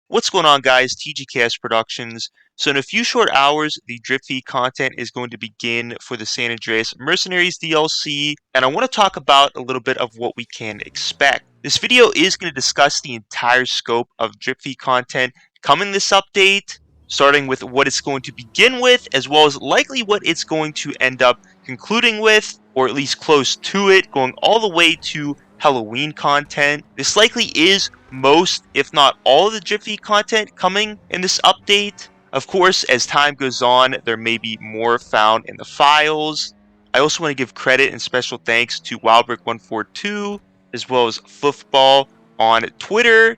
What's going on, guys? TGKS Productions. So in a few short hours, the drip feed content is going to begin for the San Andreas Mercenaries DLC, and I want to talk about a little bit of what we can expect. This video is going to discuss the entire scope of drip feed content coming this update, starting with what it's going to begin with, as well as likely what it's going to end up concluding with, or at least close to it, going all the way to Halloween content. This likely is most, if not all, of the drip feed content coming in this update. Of course, as time goes on, there may be more found in the files. I also want to give credit and special thanks to Wildbrick142, as well as Football on Twitter,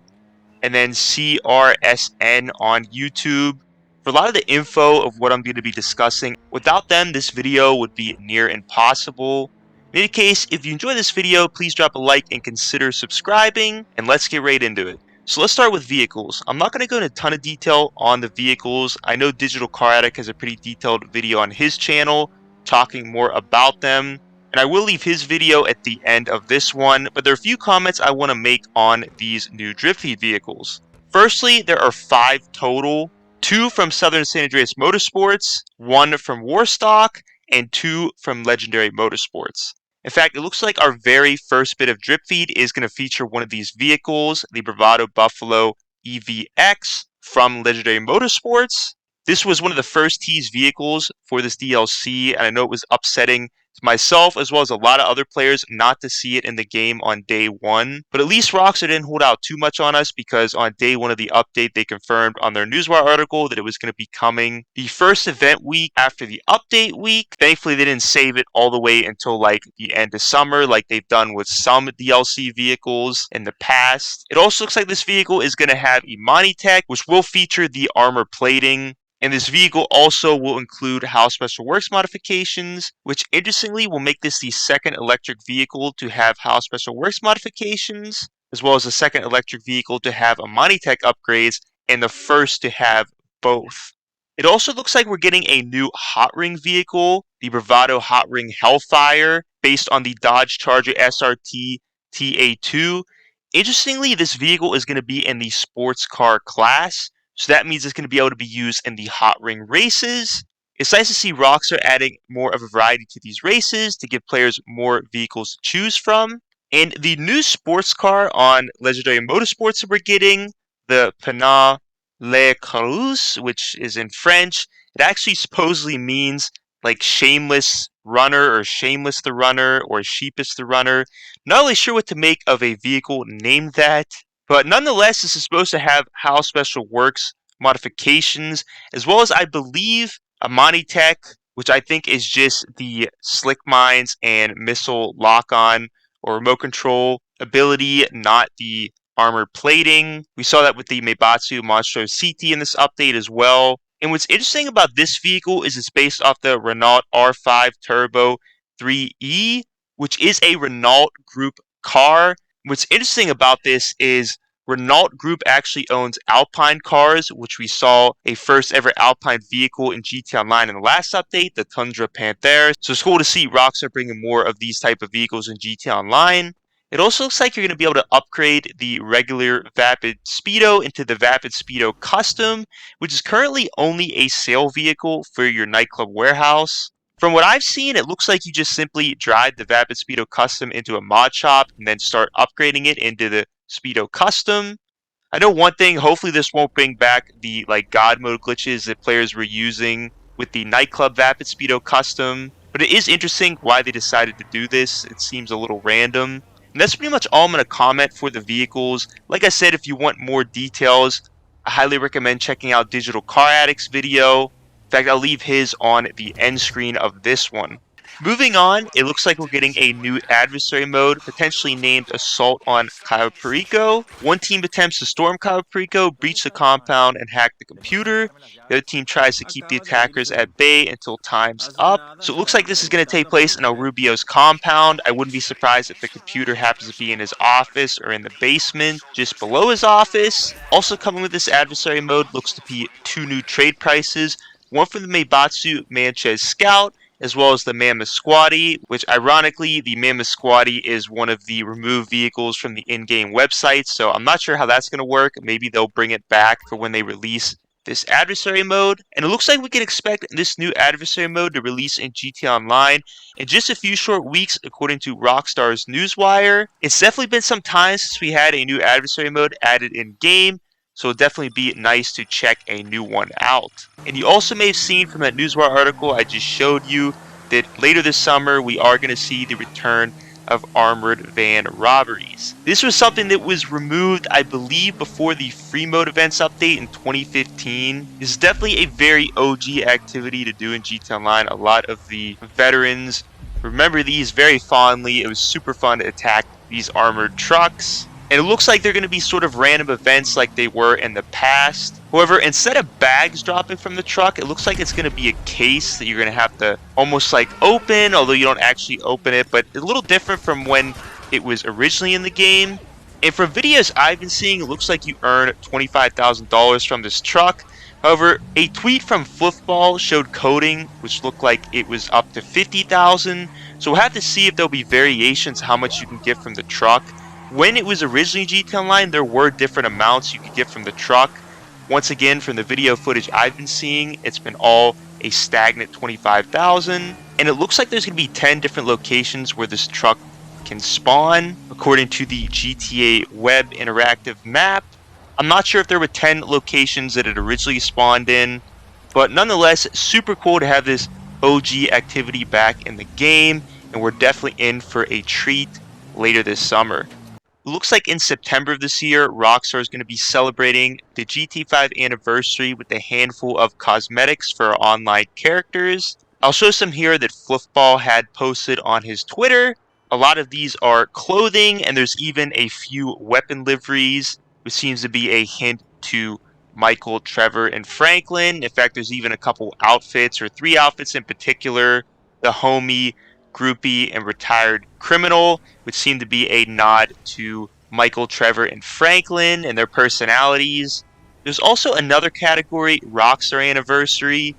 and then CRSN on YouTube for a lot of the info of what I'm going to be discussing. Without them, this video would be near impossible. In any case, if you enjoy this video, please drop a like and consider subscribing, and let's get right into it. So let's start with vehicles. I'm not going to go into a ton of detail on the vehicles. I know Digital Car Addict has a pretty detailed video on his channel talking more about them, and I will leave his video at the end of this one, but there are a few comments I want to make on these new drip feed vehicles. Firstly, there are 5 total, 2 from Southern San Andreas Motorsports, 1 from Warstock, and 2 from Legendary Motorsports. In fact, it looks like our very first bit of drip feed is going to feature one of these vehicles, the Bravado Buffalo EVX from Legendary Motorsports. This was one of the first teased vehicles for this DLC, and I know it was upsetting to myself as well as a lot of other players not to see it in the game on day 1. But at least Rockstar didn't hold out too much on us, because on day 1 of the update, they confirmed on their Newswire article that it was going to be coming the first event week after the update week. Thankfully, they didn't save it all the way until like the end of summer, like they've done with some DLC vehicles in the past. It also looks like this vehicle is going to have Imani Tech, which will feature the armor plating. And this vehicle also will include How Special Works modifications, which interestingly will make this the second electric vehicle to have How Special Works modifications, as well as the second electric vehicle to have Imani Tech upgrades, and the first to have both. It also looks like we're getting a new Hot Ring vehicle, the Bravado Hot Ring Hellfire, based on the Dodge Charger SRT TA2. Interestingly, this vehicle is going to be in the sports car class, so that means it's going to be able to be used in the hot ring races. It's nice to see Rockstar adding more of a variety to these races to give players more vehicles to choose from. And the new sports car on Legendary Motorsports that we're getting, the Panat Le Carus, which is in French, it actually supposedly means like shameless runner or shameless the runner or sheepish the runner. Not really sure what to make of a vehicle named that. But nonetheless, this is supposed to have How Special Works modifications, as well as, I believe, Imani Tech, which I think is just the Slick Mines and Missile Lock-On or Remote Control ability, not the armor plating. We saw that with the Meibatsu Monstro CT in this update as well. And what's interesting about this vehicle is it's based off the Renault R5 Turbo 3E, which is a Renault Group car. What's interesting about this is Renault Group actually owns Alpine cars, which we saw a first ever Alpine vehicle in GT Online in the last update, the Tundra Panther. So it's cool to see Rockstar bringing more of these type of vehicles in GT Online. It also looks like you're going to be able to upgrade the regular Vapid Speedo into the Vapid Speedo Custom, which is currently only a sale vehicle for your nightclub warehouse. From what I've seen, it looks like you just simply drive the Vapid Speedo Custom into a mod shop and then start upgrading it into the Speedo Custom. I know one thing, hopefully this won't bring back the God mode glitches that players were using with the nightclub Vapid Speedo Custom, but it is interesting why they decided to do this. It seems a little random. And that's pretty much all I'm going to comment for the vehicles. Like I said, if you want more details, I highly recommend checking out Digital Car Addict's video. In fact, I'll leave his on the end screen of this one. Moving on, it looks like we're getting a new adversary mode, potentially named Assault on Cayo Perico. One team attempts to storm Cayo Perico, breach the compound, and hack the computer. The other team tries to keep the attackers at bay until time's up. So it looks like this is going to take place in El Rubio's compound. I wouldn't be surprised if the computer happens to be in his office or in the basement just below his office. Also coming with this adversary mode looks to be 2 new trade prices. One for the Meibatsu Manchez Scout, as well as the Mammoth Squatty, which ironically, the Mammoth Squatty is one of the removed vehicles from the in-game website, so I'm not sure how that's going to work. Maybe they'll bring it back for when they release this adversary mode. And it looks like we can expect this new adversary mode to release in GTA Online in just a few short weeks, according to Rockstar's Newswire. It's definitely been some time since we had a new adversary mode added in-game, so it'll definitely be nice to check a new one out. And you also may have seen from that Newswire article I just showed you that later this summer we are going to see the return of armored van robberies. This was something that was removed, I believe, before the Freemode Events update in 2015. This is definitely a very OG activity to do in GTA Online. A lot of the veterans remember these very fondly. It was super fun to attack these armored trucks. And it looks like they're going to be sort of random events like they were in the past. However, instead of bags dropping from the truck, it looks like it's going to be a case that you're going to have to almost like open, although you don't actually open it, but a little different from when it was originally in the game. And from videos I've been seeing, it looks like you earn $25,000 from this truck. However, a tweet from Fluffball showed coding, which looked like it was up to $50,000. So we'll have to see if there'll be variations how much you can get from the truck. When it was originally GTA Online, there were different amounts you could get from the truck. Once again, from the video footage I've been seeing, it's been all a stagnant $25,000. And it looks like there's going to be 10 different locations where this truck can spawn, according to the GTA Web Interactive map. I'm not sure if there were 10 locations that it originally spawned in, but nonetheless, super cool to have this OG activity back in the game, and we're definitely in for a treat later this summer. It looks like in September of this year, Rockstar is going to be celebrating the GT5 anniversary with a handful of cosmetics for our online characters. I'll show some here that Fluffball had posted on his Twitter. A lot of these are clothing, and there's even a few weapon liveries, which seems to be a hint to Michael, Trevor, and Franklin. In fact, there's even a couple outfits, or 3 outfits in particular. The homie, groupie, and retired criminal, which seem to be a nod to Michael, Trevor, and Franklin and their personalities. There's also another category, Rockstar Anniversary.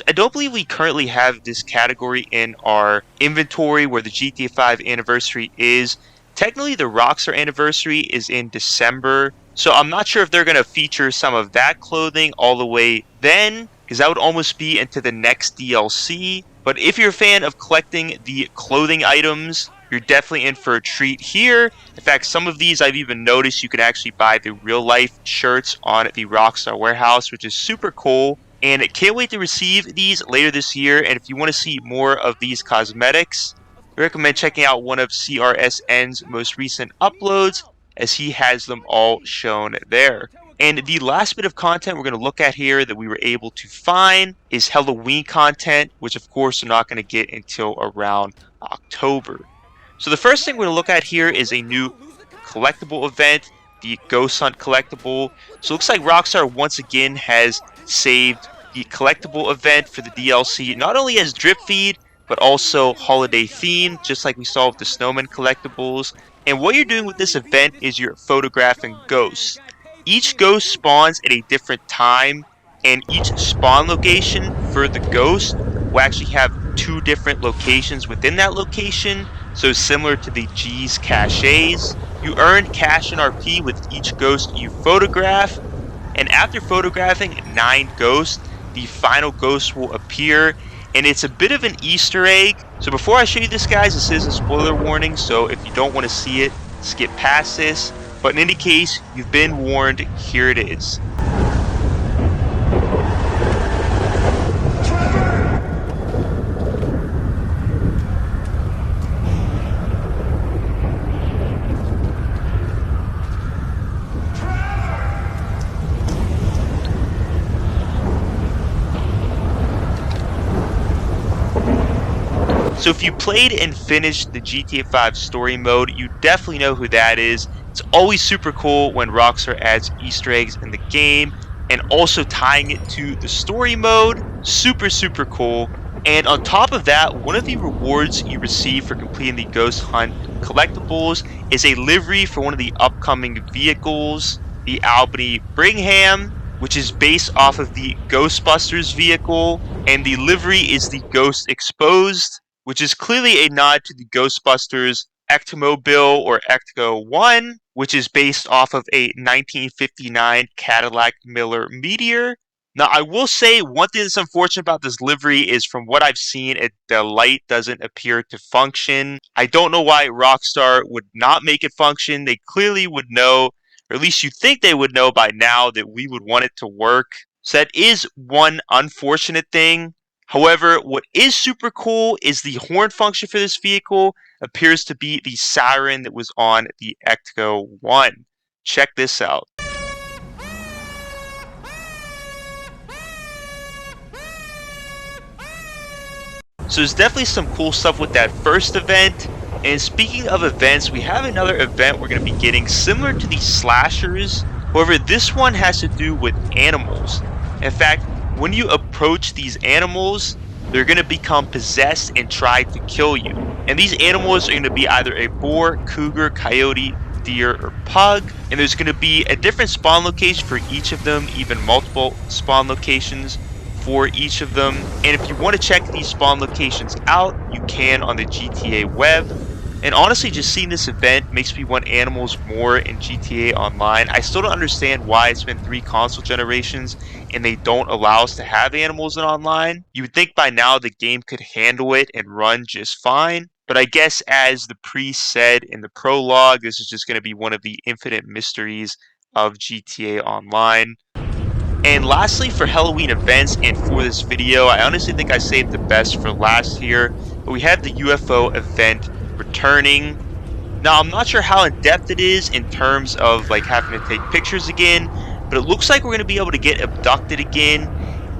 I don't believe we currently have this category in our inventory where the GTA 5 anniversary is. Technically, the Rockstar Anniversary is in December, so I'm not sure if they're going to feature some of that clothing all the way then, because that would almost be into the next DLC. But if you're a fan of collecting the clothing items, you're definitely in for a treat here. In fact, some of these I've even noticed you can actually buy the real-life shirts on the Rockstar Warehouse, which is super cool. And I can't wait to receive these later this year. And if you want to see more of these cosmetics, I recommend checking out one of CRSN's most recent uploads, as he has them all shown there. And the last bit of content we're going to look at here that we were able to find is Halloween content, which of course we're not going to get until around October. So the first thing we're going to look at here is a new collectible event, the Ghost Hunt collectible. So it looks like Rockstar once again has saved the collectible event for the DLC, not only as drip feed, but also holiday themed, just like we saw with the Snowman collectibles. And what you're doing with this event is you're photographing ghosts. Each ghost spawns at a different time, and each spawn location for the ghost will actually have 2 different locations within that location, so similar to the G's caches. You earn cash and RP with each ghost you photograph, and after photographing 9 ghosts, the final ghost will appear, and it's a bit of an Easter egg. So before I show you this, guys, this is a spoiler warning, so if you don't want to see it, skip past this. But in any case, you've been warned. Here it is. So if you played and finished the GTA 5 story mode, you definitely know who that is. It's always super cool when Rockstar adds Easter eggs in the game, and also tying it to the story mode. Super cool. And on top of that, one of the rewards you receive for completing the Ghost Hunt collectibles is a livery for one of the upcoming vehicles, the Albany Brigham, which is based off of the Ghostbusters vehicle, and the livery is the Ghost Exposed, which is clearly a nod to the Ghostbusters Ectomobile or Ecto 1, which is based off of a 1959 Cadillac Miller Meteor. Now, I will say one thing that's unfortunate about this livery is from what I've seen, the light doesn't appear to function. I don't know why Rockstar would not make it function. They clearly would know, or at least you think they would know by now, that we would want it to work. So that is one unfortunate thing. However, what is super cool is the horn function for this vehicle appears to be the siren that was on the Ecto 1. Check this out. So there's definitely some cool stuff with that first event. And speaking of events, we have another event we're going to be getting similar to the slashers. However, this one has to do with animals. In fact, when you approach these animals, they're going to become possessed and try to kill you. And these animals are going to be either a boar, cougar, coyote, deer, or pug. And there's going to be a different spawn location for each of them, even multiple spawn locations for each of them. And if you want to check these spawn locations out, you can on the GTA web. And honestly, just seeing this event makes me want animals more in GTA Online. I still don't understand why it's been 3 console generations and they don't allow us to have animals in online. You would think by now the game could handle it and run just fine. But I guess as the priest said in the prologue, this is just going to be one of the infinite mysteries of GTA Online. And lastly, for Halloween events and for this video, I honestly think I saved the best for last here. But we have the UFO event returning. Now, I'm not sure how in-depth it is in terms of like having to take pictures again, but it looks like we're going to be able to get abducted again.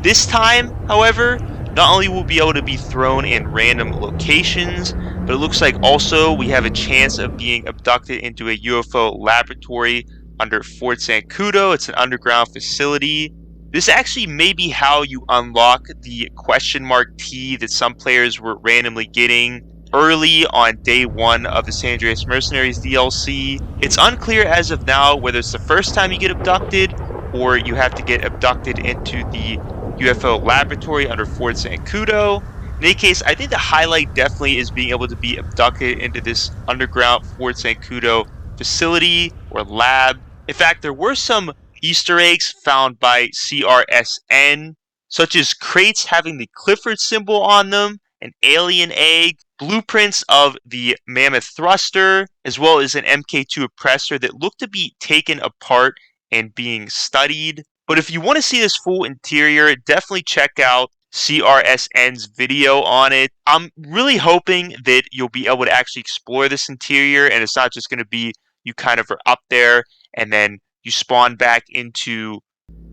This time, however, not only will we be able to be thrown in random locations, but it looks like also we have a chance of being abducted into a UFO laboratory under Fort Zancudo. It's an underground facility. This actually may be how you unlock the question mark T that some players were randomly getting early on day 1 of the San Andreas Mercenaries DLC. It's unclear as of now whether it's the first time you get abducted or you have to get abducted into the UFO laboratory under Fort Zancudo. In any case, I think the highlight definitely is being able to be abducted into this underground Fort Zancudo facility or lab. In fact, there were some Easter eggs found by CRSN, such as crates having the Clifford symbol on them, an alien egg, blueprints of the mammoth thruster, as well as an MK2 oppressor that looked to be taken apart and being studied. But if you want to see this full interior, definitely check out CRSN's video on it. I'm really hoping that you'll be able to actually explore this interior and it's not just going to be you kind of are up there and then you spawn back into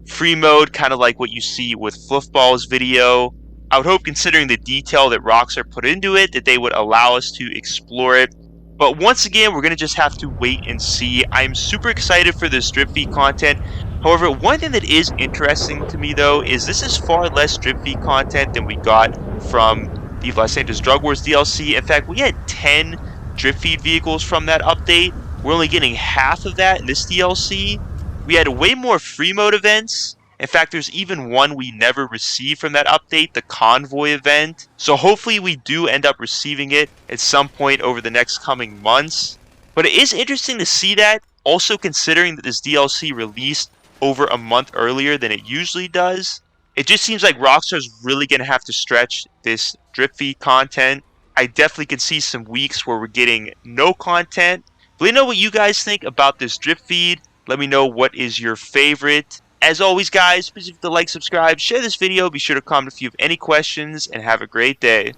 free mode, kind of like what you see with Fluffball's video. I would hope, considering the detail that Rockstar put into it, that they would allow us to explore it. But once again, we're going to just have to wait and see. I'm super excited for this drip feed content. However, one thing that is interesting to me, though, is this is far less drip feed content than we got from the Los Angeles Drug Wars DLC. In fact, we had 10 drip feed vehicles from that update. We're only getting half of that in this DLC. We had way more free mode events. In fact, there's even one we never received from that update, the Convoy event. So hopefully we do end up receiving it at some point over the next coming months. But it is interesting to see that, also considering that this DLC released over a month earlier than it usually does. It just seems like Rockstar's really going to have to stretch this drip feed content. I definitely could see some weeks where we're getting no content. Let me know what you guys think about this drip feed. Let me know what is your favorite. As always, guys, please hit the like, subscribe, share this video. Be sure to comment if you have any questions, and have a great day.